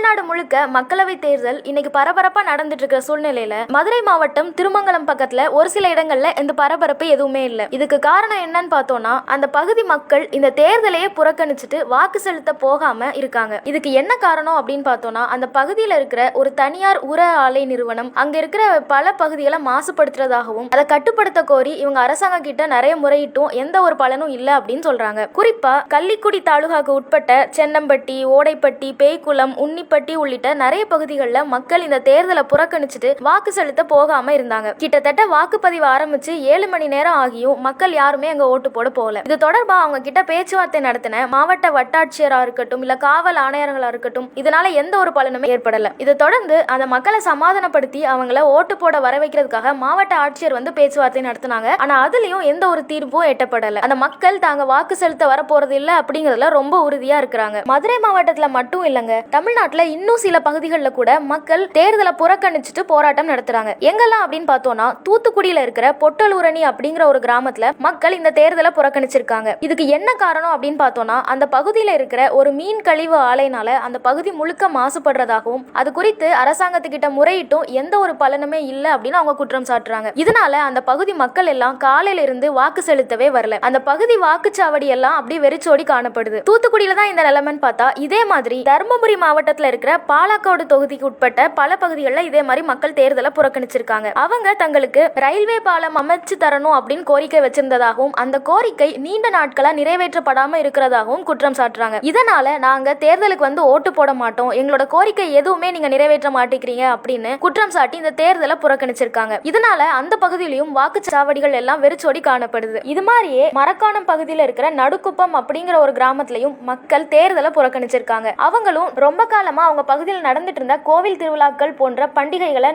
தமிழ்நாடு முழுக்க மக்களவை தேர்தல் இன்னைக்கு பரபரப்பா நடந்துட்டு இருக்கிற சூழ்நிலையில மதுரை மாவட்டம் திருமங்கலம் பக்கத்துல ஒரு சில இடங்கள்ல இந்த பரபரப்பு எதுவுமே இல்லை. இதுக்கு காரணம் என்னன்னு பார்த்தோம்னா, அந்த பகுதி மக்கள் இந்த தேர்தலையே புறக்கணிச்சுட்டு வாக்கு செலுத்த போகாம இருக்காங்க. இதுக்கு என்ன காரணம் அப்படின்னு பார்த்தோம்னா, அந்த பகுதியில இருக்கிற ஒரு தனியார் உர ஆலை நிறுவனம் அங்க இருக்கிற பல பகுதிகளை மாசுபடுத்துறதாகவும் அதை கட்டுப்படுத்த கோரி இவங்க அரசாங்கம் கிட்ட நிறைய முறையிட்டும் எந்த ஒரு பலனும் இல்லை அப்படின்னு சொல்றாங்க. குறிப்பா கள்ளிக்குடி தாலுகாக்கு உட்பட்ட சென்னம்பட்டி, ஓடைப்பட்டி, பேய்குளம், உன்னிப்பட்டி உள்ளிட்ட நிறைய பகுதிகளில் மக்கள் இந்த தேர்தலை புறக்கணிச்சுட்டு வாக்கு செலுத்த போகாம இருந்தாங்க. கிட்டத்தட்ட வாக்குப்பதிவு ஆரம்பிச்சு 7 மணி நேரம் ஆகியும் மக்கள் யாருமே அங்க ஓட்டு போட போகல. இது தொடர்பா அவங்க கிட்ட பேச்சுவார்த்தை நடத்தின மாவட்ட வட்டாட்சியரா இருக்கட்டும், இல்ல காவல் ஆணையர்களா இருக்கட்டும், இதனால எந்த ஒரு பலனுமே ஏற்படல. இதை தொடர்ந்து அந்த மக்களை சமாதானப்படுத்தி அவங்கள ஓட்டு போட வர வைக்கிறதுக்காக மாவட்ட ஆட்சியர் வந்து பேச்சுவார்த்தை நடத்தினாங்க. ஆனா அதுலயும் எந்த ஒரு தீர்வும் எட்டப்படல. அந்த மக்கள் தாங்க வாக்கு செலுத்த வர போறது இல்ல அப்படிங்கறதுல ரொம்ப உறுதியா இருக்கிறாங்க. மதுரை மாவட்டத்துல மட்டும் இல்லங்க, தமிழ்நாட்டுல இன்னும் சில பகுதிகளில் கூட மக்கள் தேர்தலை புறக்கணிச்சுட்டு போராட்டம் நடத்துறாங்க. எங்கெல்லாம் அப்படின்னு பார்த்தோம்னா, தூத்துக்குடியில இருக்கிற பொட்டலூரணி அப்படிங்கிற ஒரு கிராமத்துல மக்கள் இந்த தேர்தலை புறக்கணிச்சிருக்காங்க. இதுக்கு என்ன காரணம் அப்படின்னு பார்த்தோம்னா, அந்த பகுதியில இருக்கிற ஒரு மீன் கழிவு ஆலைனால அந்த பகுதி முழுக்க மாசுபடுறதாகவும் அது குறித்து அரசாங்கத்துக்கிட்ட முறையிட்டும் எந்த ஒரு பலனுமே இல்லை அப்படின்னு அவங்க குற்றம் சாட்டுறாங்க. இதனால அந்த பகுதி மக்கள் எல்லாம் காலையில இருந்து வாக்கு செலுத்தவே வரல. அந்த பகுதி வாக்குச்சாவடி எல்லாம் அப்படியே வெறிச்சோடி காணப்படுது. தூத்துக்குடியில தான் இந்த நிலைமைன்னு பார்த்தா, இதே மாதிரி தர்மபுரி மாவட்டத்தில் இருக்கிற பாலக்காடு தொகுதிக்கு உட்பட்ட பல பகுதிகளில் இதே மாதிரி மக்கள் தேர்தலை புறக்கணிச்சிருக்காங்க. அவங்க தங்களுக்கு ரயில்வே பாலம் அமைச்சு தரணும் அப்படின்னு கோரிக்கை வச்சிருந்ததாகவும் அந்த கோரிக்கை நீண்ட நாட்களா நிறைவேற்றப்படாம இருக்கிறதாகவும் குற்றம் சாட்டுறாங்க. இதனால நாங்க தேர்தலுக்கு வந்து ஓட்டு போட மாட்டோம், எங்களோட கோரிக்கை எதுவுமே நீங்க நிறைவேற்ற மாட்டேங்கிறீங்க அப்படின்னு குற்றம் சாட்டி இந்த தேர்தலை புறக்கணிச்சிருக்காங்க. இதனால அந்த பகுதியிலும் வாக்குச்சாவடிகள் எல்லாம் வெறிச்சோடி காணப்படுது. இது மாதிரியே மரக்காணம் பகுதியில் இருக்கிற நடுக்குப்பம் அப்படிங்கிற ஒரு கிராமத்திலையும் மக்கள் தேர்தலை புறக்கணிச்சிருக்காங்க. அவங்களும் ரொம்ப காலமா அவங்க பகுதியில் நடந்துட்டு இருந்த கோவில் திருவிழாக்கள் போன்ற பண்டிகைகளை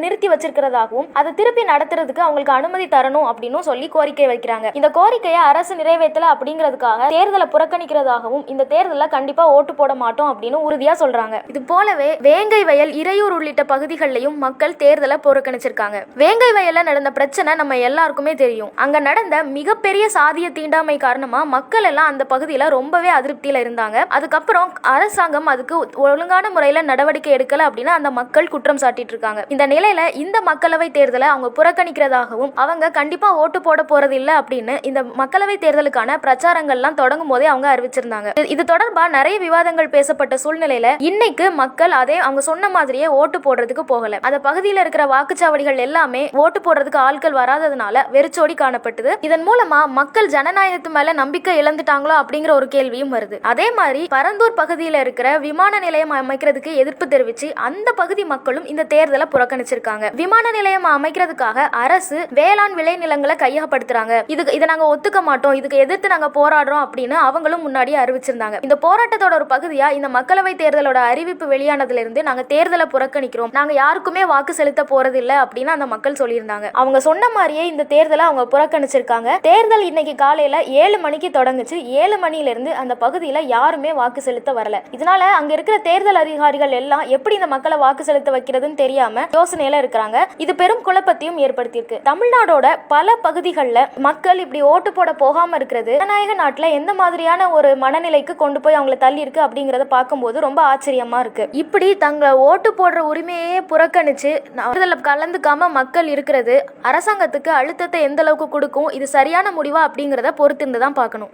நிறுத்தி வச்சிருக்கிறதாகவும் அதை திருப்பி நடத்துறதுக்கு அவங்களுக்கு அனுமதி தரணும் அப்படின்னு சொல்லி கோரிக்கை வைக்கிறாங்க. இந்த கோரிக்கையை அரசு நிறைவேற்றல அப்படிங்கிறதுக்காக தேர்தலை புறக்கணிக்கிறதாகவும் இந்த தேர்தலில் கண்டிப்பா ஓட்டு போட மாட்டோம் அப்படின்னு உறுதியா சொல்றாங்க. இது போலவே வேங்கை வயல், இறையூர் உள்ளிட்ட பகுதிகளிலையும் மக்கள் தேர்தலை புறக்கணிச்சிருக்காங்க. வேங்கை வயல்ல நடந்த பிரச்சனை நம்ம எல்லாருக்குமே தெரியும். அங்க நடந்த மிகப்பெரிய சாதிய தீண்டாமை காரணமா மக்கள் எல்லாம் அந்த பகுதியில ரொம்பவே அதிருப்தியில இருந்தாங்க. அதுக்கப்புறம் அரசாங்கம் அதுக்கு ஒழுங்கான முறையில நடவடிக்கை எடுக்கல அப்படின்னு அந்த மக்கள் குற்றம் சாட்டிட்டு இருக்காங்க. இந்த நிலையில இந்த மக்களவை தேர்தலை அவங்க புறக்கணிக்கிறதாகவும் அவங்க கண்டிப்பா ஓட்டு போட போறது இல்ல அப்படின்னு இந்த மக்களவை தேர்தலுக்கான பிரச்சாரங்கள்லாம் தொடங்கும் போதே அவங்க அறிவிச்சிருந்தாங்க. இது தொடர்பா நிறைய விவாதங்கள் பேசப்பட்ட சூழ்நிலையில இன்னைக்கு மக்கள் அதே அவங்க சொன்ன மாதிரியே ஓட்டு போடுறதுக்கு போகல. அந்த பகுதியில் இருக்கிற வாக்குச்சாவடிகள் எல்லாமே ஓட்டு போடுறதுக்கு ஆட்கள் வராததுனால வெறிச்சோடி காணப்பட்டது. இதன் மூலமா மக்கள் ஜனநாயகத்து மேல நம்பிக்கை இழந்துட்டாங்களோ அப்படிங்கிற ஒரு கேள்வியும் வருது. அதே மாதிரி பரந்தூர் பகுதியில் இருக்கிற விமான நிலையம் அமைக்கிறதுக்கு எதிர்ப்பு தெரிவிச்சு அந்த பகுதி மக்களும் இந்த தேர்தலை புறக்கணிச்சிருக்காங்க. விமான நிலையம் அமைக்கிறதுக்காக அரசு வேளாண் விளைநிலங்களை கையகப்படுத்துறாங்க, இதை நாங்க ஒத்துக்க மாட்டோம், இதுக்கு எதிர்த்து நாங்க போராடுறோம் அப்படின்னு அவங்களும் முன்னாடி அறிவிச்சிருந்தாங்க. இந்த போராட்டத்தோட ஒரு பகுதியா இந்த மக்களவை தேர்தலோட அறிவிப்பு வெளியானதுல இருந்து நாங்க தேர்தலை புறக்கணிக்கிறோம், நாங்க யாருக்குமே வாக்கு செலுத்த போறது இல்ல அப்படின்னு அந்த மக்கள் சொல்லியிருந்தாங்க. அவங்க சொன்ன மாதிரியே இந்த தேர்தலை அவங்க புறக்கணிச்சிருக்காங்க. தேர்தல் இன்னைக்கு காலையில 7 மணிக்கு தொடங்குச்சு. 7 மணில இருந்து அந்த பகுதியில யாருமே வாக்கு செலுத்த வரல. இதனால அங்க இருக்கிற தேர்தல் அதிகாரிகள் எல்லாம் எப்படி இந்த மக்களை வாக்கு செலுத்த வைக்கிறதுன்னு தெரியாம யோசனையில இருக்கிறாங்க. இது பெரும் குழப்பத்தையும் ஏற்படுத்தியிருக்கு. தமிழ்நாடோட பல பகுதிகளில் மக்கள் இப்படி ஓட்டு போட போகாம இருக்கிறது ஜனநாயக நாட்டில் எந்த மாதிரியான ஒரு மனநிலைக்கு கொண்டு போய் அவங்களை தள்ளி இருக்கு அப்படிங்கறத பார்க்கும்போது ரொம்ப ஆச்சரியமா இருக்கு. இப்படி தங்களை ஓட்டு போடுற உரிமையே புறக்கணிச்சு அதில் கலந்துக்காம மக்கள் இருக்கிறது அரசாங்கத்துக்கு அழுத்தத்தை எந்த அளவுக்கு கொடுக்கும், இது சரியான முடிவா அப்படிங்கிறத பொறுத்திருந்து தான் பார்க்கணும்.